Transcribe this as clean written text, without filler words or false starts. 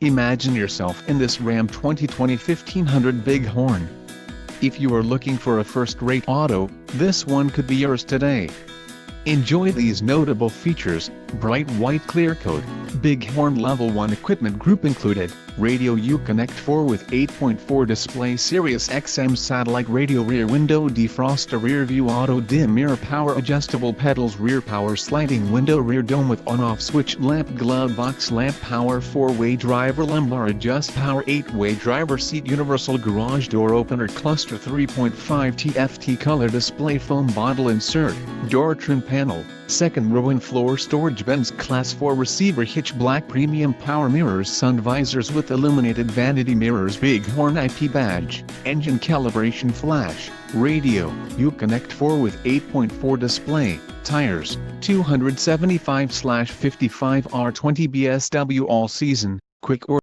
Imagine yourself in this Ram 2020 1500 Bighorn. If you are looking for a first-rate auto, this one could be yours today. Enjoy these notable features: bright white clear coat, Bighorn Level 1 equipment group included, radio Uconnect 4 with 8.4 display, Sirius XM satellite radio, rear window defroster, rear view auto dim mirror, power adjustable pedals, rear power sliding window, rear dome with on-off switch lamp, glove box lamp, power 4-way driver, lumbar adjust, power 8-way driver seat, universal garage door opener, cluster 3.5 TFT color display, foam bottle insert, door trim panel, second row and floor storage, Benz Class 4 receiver hitch, black premium power mirrors, sun visors with illuminated vanity mirrors, Bighorn IP badge, engine calibration flash, radio, Uconnect 4 with 8.4 display, tires, 275/55 R20 BSW all season, quick order.